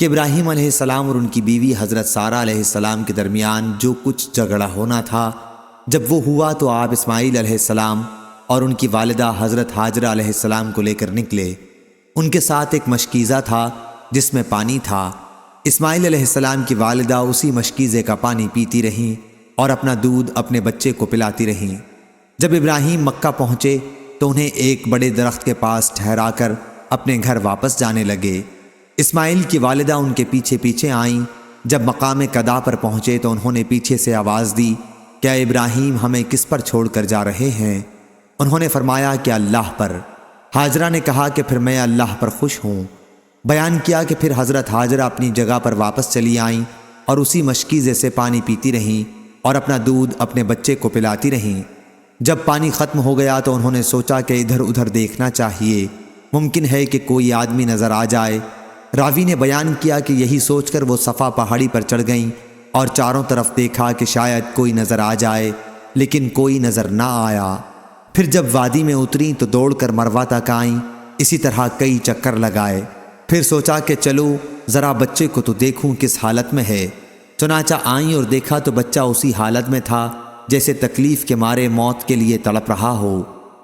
کہ ابراہیم علیہ السلام اور ان کی بیوی حضرت سارہ علیہ السلام کے درمیان جو کچھ جھگڑا ہونا تھا، جب وہ ہوا تو آپ اسماعیل علیہ السلام اور ان کی والدہ حضرت ہاجرہ علیہ السلام کو لے کر نکلے۔ ان کے ساتھ ایک مشکیزہ تھا جس میں پانی تھا۔ اسماعیل علیہ السلام کی والدہ اسی مشکیزے کا پانی پیتی رہیں اور اپنا دودھ اپنے بچے کو پلاتی رہیں۔ جب ابراہیم مکہ پہنچے تو انہیں ایک بڑے درخت کے پاس ٹھہرا کر اپنے گھر واپس جانے لگے۔ اسماعیل کی والدہ ان کے پیچھے پیچھے آئیں۔ جب مقام قدا پر پہنچے تو انہوں نے پیچھے سے آواز دی کہ اے ابراہیم، ہمیں کس پر چھوڑ کر جا رہے ہیں؟ انہوں نے فرمایا کہ اللہ پر۔ ہاجرہ نے کہا کہ پھر میں اللہ پر خوش ہوں۔ بیان کیا کہ پھر حضرت ہاجرہ اپنی جگہ پر واپس چلی آئیں اور اسی مشکیزے سے پانی پیتی رہیں اور اپنا دودھ اپنے بچے کو پلاتی رہیں۔ جب پانی ختم ہو گیا تو انہوں نے سوچا کہ ادھر ادھر دیکھنا چاہیے، ممکن ہے کہ کوئی آدمی نظر آ جائے۔ راوی نے بیان کیا کہ یہی سوچ کر وہ صفا پہاڑی پر چڑھ گئیں اور چاروں طرف دیکھا کہ شاید کوئی نظر آ جائے، لیکن کوئی نظر نہ آیا۔ پھر جب وادی میں اتریں تو دوڑ کر مروہ تک آئیں، اسی طرح کئی چکر لگائے۔ پھر سوچا کہ چلو ذرا بچے کو تو دیکھوں کس حالت میں ہے۔ چنانچہ آئیں اور دیکھا تو بچہ اسی حالت میں تھا جیسے تکلیف کے مارے موت کے لیے تڑپ رہا ہو۔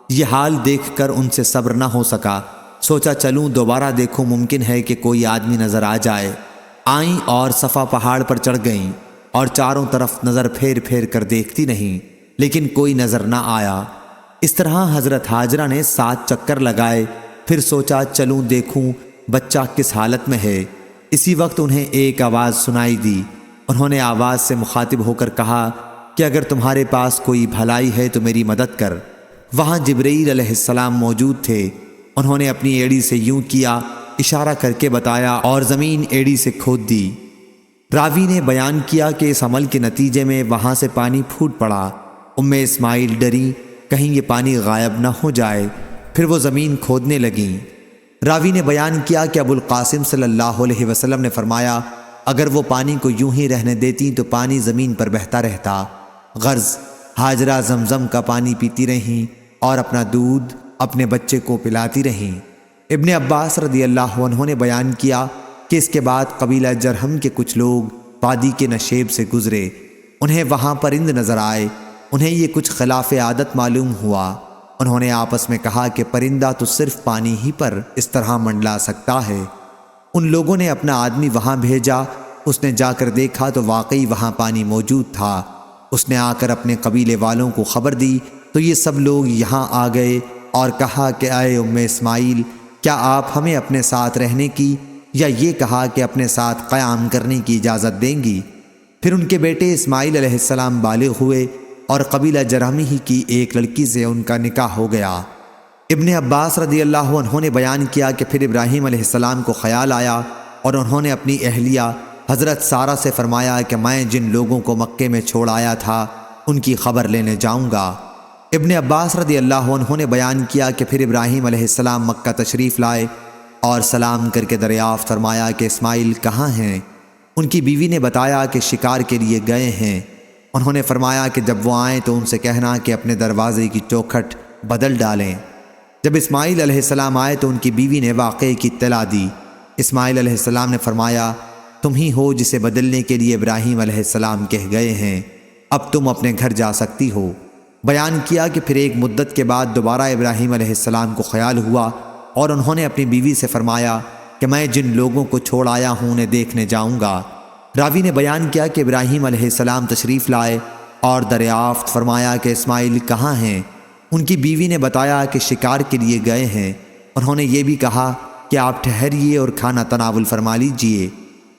یہ حال دیکھ کر ان سے صبر نہ ہو سکا۔ سوچا چلوں دوبارہ دیکھوں، ممکن ہے کہ کوئی آدمی نظر آ جائے۔ آئیں اور صفا پہاڑ پر چڑھ گئیں اور چاروں طرف نظر پھیر پھیر کر دیکھتی رہیں، لیکن کوئی نظر نہ آیا۔ اس طرح حضرت ہاجرہ نے 7 چکر لگائے۔ پھر سوچا چلوں دیکھوں بچہ کس حالت میں ہے۔ اسی وقت انہیں ایک آواز سنائی دی۔ انہوں نے آواز سے مخاطب ہو کر کہا کہ اگر تمہارے پاس کوئی بھلائی ہے تو میری مدد کر۔ وہاں جبرائیل علیہ السلام موجود تھے۔ انہوں نے اپنی ایڑی سے یوں کیا، اشارہ کر کے بتایا اور زمین ایڑی سے کھود دی۔ راوی نے بیان کیا کہ اس عمل کے نتیجے میں وہاں سے پانی پھوٹ پڑا۔ اسماعیل ڈری کہیں یہ پانی غائب نہ ہو جائے، پھر وہ زمین کھودنے لگیں۔ راوی نے بیان کیا کہ ابو القاسم صلی اللہ علیہ وسلم نے فرمایا اگر وہ پانی کو یوں ہی رہنے دیتی تو پانی زمین پر بہتا رہتا۔ غرض ہاجرہ زمزم کا پانی پیتی رہیں اور اپنا دودھ اپنے بچے کو پلاتی رہیں۔ ابن عباس رضی اللہ عنہ نے بیان کیا کہ اس کے بعد قبیلہ جرہم کے کچھ لوگ وادی کے نشیب سے گزرے۔ انہیں وہاں پرند نظر آئے۔ انہیں یہ کچھ خلاف عادت معلوم ہوا۔ انہوں نے آپس میں کہا کہ پرندہ تو صرف پانی ہی پر اس طرح منڈلا سکتا ہے۔ ان لوگوں نے اپنا آدمی وہاں بھیجا۔ اس نے جا کر دیکھا تو واقعی وہاں پانی موجود تھا۔ اس نے آ کر اپنے قبیلے والوں کو خبر دی تو یہ سب لوگ یہاں آ گئے اور کہا کہ اے اسماعیل، کیا آپ ہمیں اپنے ساتھ رہنے کی یا یہ کہا کہ اپنے ساتھ قیام کرنے کی اجازت دیں گی؟ پھر ان کے بیٹے اسماعیل علیہ السلام بالغ ہوئے اور قبیلہ جرہمی ہی کی ایک لڑکی سے ان کا نکاح ہو گیا۔ ابن عباس رضی اللہ عنہ نے بیان کیا کہ پھر ابراہیم علیہ السلام کو خیال آیا اور انہوں نے اپنی اہلیہ حضرت سارہ سے فرمایا کہ میں جن لوگوں کو مکے میں چھوڑ آیا تھا ان کی خبر لینے جاؤں گا۔ ابن عباس رضی اللہ عنہ نے بیان کیا کہ پھر ابراہیم علیہ السلام مکہ تشریف لائے اور سلام کر کے دریافت فرمایا کہ اسماعیل کہاں ہیں؟ ان کی بیوی نے بتایا کہ شکار کے لیے گئے ہیں۔ انہوں نے فرمایا کہ جب وہ آئیں تو ان سے کہنا کہ اپنے دروازے کی چوکھٹ بدل ڈالیں۔ جب اسماعیل علیہ السلام آئے تو ان کی بیوی نے واقعے کی اطلاع دی۔ اسماعیل علیہ السلام نے فرمایا تم ہی ہو جسے بدلنے کے لیے ابراہیم علیہ السلام کہہ گئے ہیں، اب تم اپنے گھر جا سکتی ہو۔ بیان کیا کہ پھر ایک مدت کے بعد دوبارہ ابراہیم علیہ السلام کو خیال ہوا اور انہوں نے اپنی بیوی سے فرمایا کہ میں جن لوگوں کو چھوڑ آیا ہوں انہیں دیکھنے جاؤں گا۔ راوی نے بیان کیا کہ ابراہیم علیہ السلام تشریف لائے اور دریافت فرمایا کہ اسماعیل کہاں ہیں؟ ان کی بیوی نے بتایا کہ شکار کے لیے گئے ہیں۔ انہوں نے یہ بھی کہا کہ آپ ٹھہریے اور کھانا تناول فرما لیجئے۔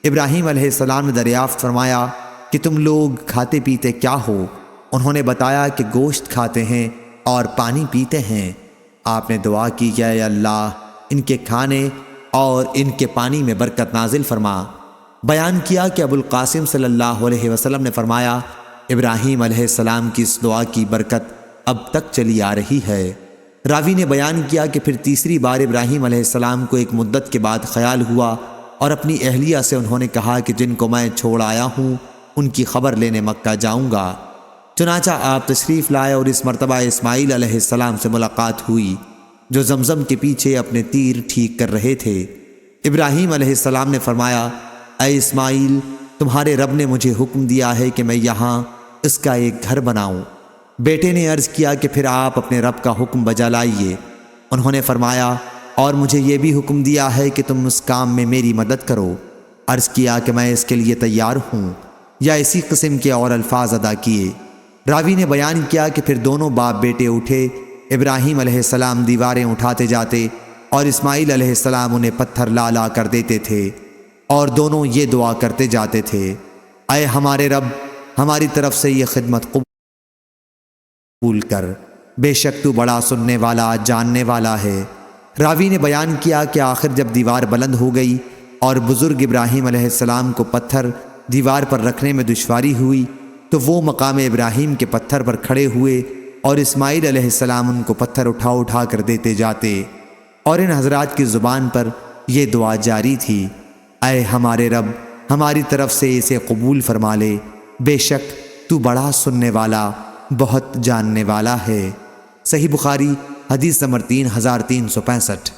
ابراہیم علیہ السلام نے دریافت فرمایا کہ تم لوگ کھاتے پیتے کیا ہو؟ انہوں نے بتایا کہ گوشت کھاتے ہیں اور پانی پیتے ہیں۔ آپ نے دعا کی کہ اے اللہ ان کے کھانے اور ان کے پانی میں برکت نازل فرما۔ بیان کیا کہ ابو القاسم صلی اللہ علیہ وسلم نے فرمایا ابراہیم علیہ السلام کی اس دعا کی برکت اب تک چلی آ رہی ہے۔ راوی نے بیان کیا کہ پھر تیسری بار ابراہیم علیہ السلام کو ایک مدت کے بعد خیال ہوا اور اپنی اہلیہ سے انہوں نے کہا کہ جن کو میں چھوڑ آیا ہوں ان کی خبر لینے مکہ جاؤں گا۔ چنانچہ آپ تشریف لائے اور اس مرتبہ اسماعیل علیہ السلام سے ملاقات ہوئی جو زمزم کے پیچھے اپنے تیر ٹھیک کر رہے تھے۔ ابراہیم علیہ السلام نے فرمایا، اے اسماعیل، تمہارے رب نے مجھے حکم دیا ہے کہ میں یہاں اس کا ایک گھر بناؤں۔ بیٹے نے عرض کیا کہ پھر آپ اپنے رب کا حکم بجا لائیے۔ انہوں نے فرمایا، اور مجھے یہ بھی حکم دیا ہے کہ تم اس کام میں میری مدد کرو۔ عرض کیا کہ میں اس کے لیے تیار ہوں، یا اسی قسم کے اور الفاظ ادا کیے۔ راوی نے بیان کیا کہ پھر دونوں باپ بیٹے اٹھے۔ ابراہیم علیہ السلام دیواریں اٹھاتے جاتے اور اسماعیل علیہ السلام انہیں پتھر لا لا کر دیتے تھے، اور دونوں یہ دعا کرتے جاتے تھے، اے ہمارے رب، ہماری طرف سے یہ خدمت قبول کر، بے شک تو بڑا سننے والا جاننے والا ہے۔ راوی نے بیان کیا کہ آخر جب دیوار بلند ہو گئی اور بزرگ ابراہیم علیہ السلام کو پتھر دیوار پر رکھنے میں دشواری ہوئی تو وہ مقام ابراہیم کے پتھر پر کھڑے ہوئے اور اسماعیل علیہ السلام ان کو پتھر اٹھا اٹھا کر دیتے جاتے، اور ان حضرات کی زبان پر یہ دعا جاری تھی، اے ہمارے رب، ہماری طرف سے اسے قبول فرما لے، بے شک تو بڑا سننے والا بہت جاننے والا ہے۔ صحیح بخاری حدیث نمبر 3365۔